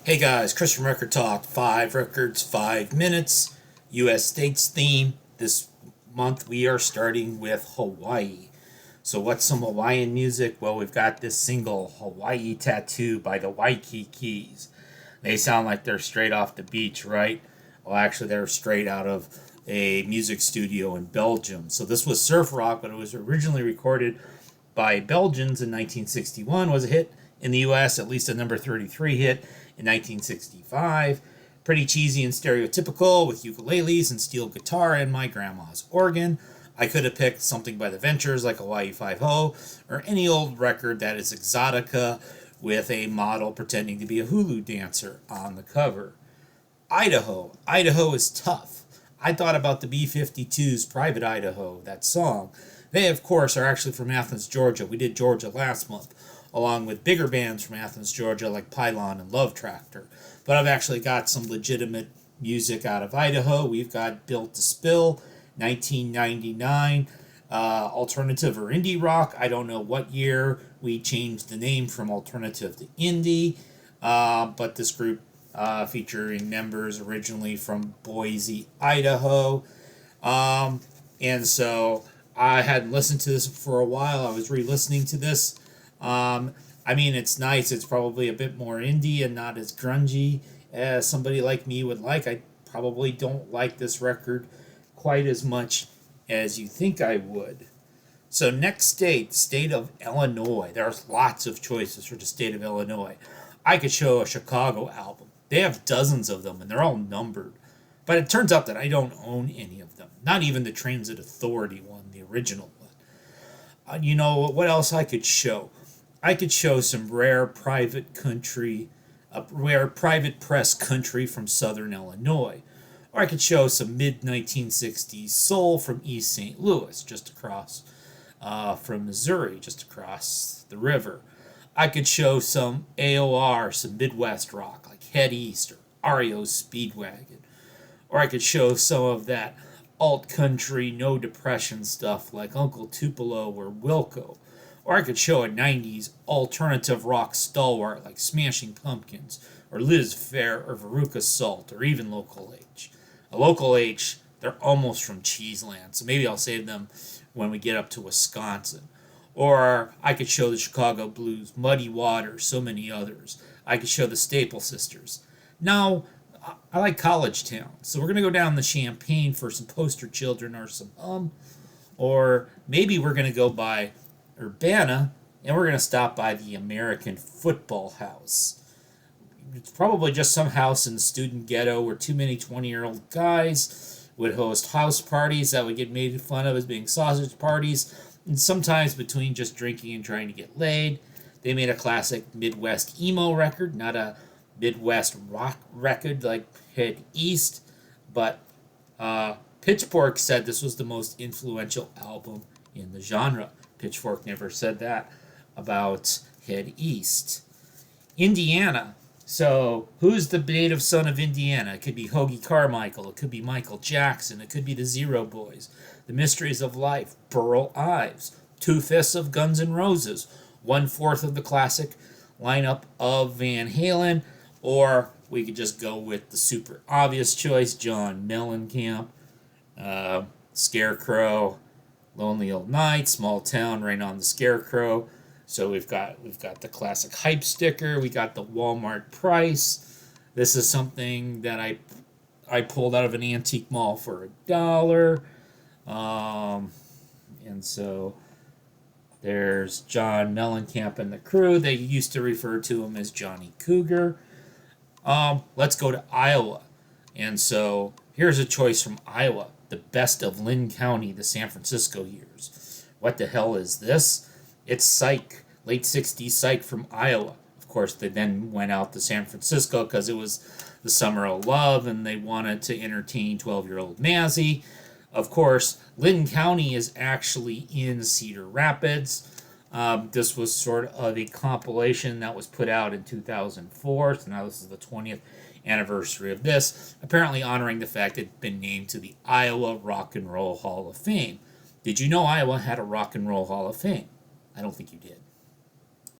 Hey guys, Chris from Rekkid Talk. 5 records, 5 minutes. U.S. States theme. This month we are starting with Hawaii. So, what's some Hawaiian music? Well, we've got this single, Hawaii Tattoo by the Waikikis. They sound like they're straight off the beach, right? Well, actually, they're straight out of a music studio in Belgium. So, this was surf rock, but it was originally recorded by Belgians in 1961, was a hit in the US, at least a number 33 hit in 1965. Pretty cheesy and stereotypical with ukuleles and steel guitar and my grandma's organ. I could have picked something by the Ventures like Hawaii 5-0 or any old record that is exotica with a model pretending to be a hula dancer on the cover. Idaho. Idaho is tough. I thought about the B-52's Private Idaho, that song. They, of course, are actually from Athens, Georgia. We did Georgia last month, along with bigger bands from Athens, Georgia, like Pylon and Love Tractor. But I've actually got some legitimate music out of Idaho. We've got Built to Spill, 1999, alternative or indie rock. I don't know what year we changed the name from alternative to indie, but this group featuring members originally from Boise, Idaho. And so I hadn't listened to this for a while. I was re-listening to this. I mean, it's nice. It's probably a bit more indie and not as grungy as somebody like me would like. I probably don't like this record quite as much as you think I would. So next state of Illinois. There's lots of choices for the state of Illinois. I could show a Chicago album. They have dozens of them, and they're all numbered. But it turns out that I don't own any of them. Not even the Transit Authority one, the original one. You know what else I could show? I could show some rare private press country from southern Illinois. Or I could show some mid 1960s soul from East St. Louis, just across from Missouri, just across the river. I could show some AOR, some Midwest rock like Head East or REO Speedwagon. Or I could show some of that alt country, no depression stuff like Uncle Tupelo or Wilco. Or I could show a 90s alternative rock stalwart like Smashing Pumpkins or Liz Phair or Veruca Salt or even Local H. A Local H, they're almost from Cheeseland, so maybe I'll save them when we get up to Wisconsin. Or I could show the Chicago Blues, Muddy Waters, so many others. I could show the Staple Sisters. Now, I like College Town, so we're going to go down the Champaign for some Poster Children or some or maybe we're going to go by Urbana and we're going to stop by the American Football House. It's probably just some house in the student ghetto where too many 20-year-old guys would host house parties that would get made fun of as being sausage parties, and sometimes between just drinking and trying to get laid. They made a classic Midwest emo record, not a Midwest rock record like Head East, but Pitchfork said this was the most influential album in the genre. Pitchfork never said that about Head East. Indiana. So, who's the native son of Indiana? It could be Hoagie Carmichael. It could be Michael Jackson. It could be the Zero Boys. The Mysteries of Life. Burl Ives. 2/5 of Guns N' Roses. 1/4 of the classic lineup of Van Halen. Or we could just go with the super obvious choice, John Mellencamp, Scarecrow, Lonely Old Night, Small Town, Rain on the Scarecrow. So we've got the classic hype sticker. We got the Walmart price. This is something that I pulled out of an antique mall for $1. And so there's John Mellencamp and the crew. They used to refer to him as Johnny Cougar. Let's go to Iowa. And so here's a choice from Iowa. The best of Lynn County, the San Francisco years. What the hell is this? It's Psych, late 60s Psych from Iowa. Of course, they then went out to San Francisco because it was the summer of love and they wanted to entertain 12-year-old Mazzy. Of course, Lynn County is actually in Cedar Rapids. This was sort of a compilation that was put out in 2004. So now this is the 20th anniversary of this, apparently honoring the fact it had been named to the Iowa Rock and Roll Hall of Fame. Did you know Iowa had a Rock and Roll Hall of Fame? I don't think you did.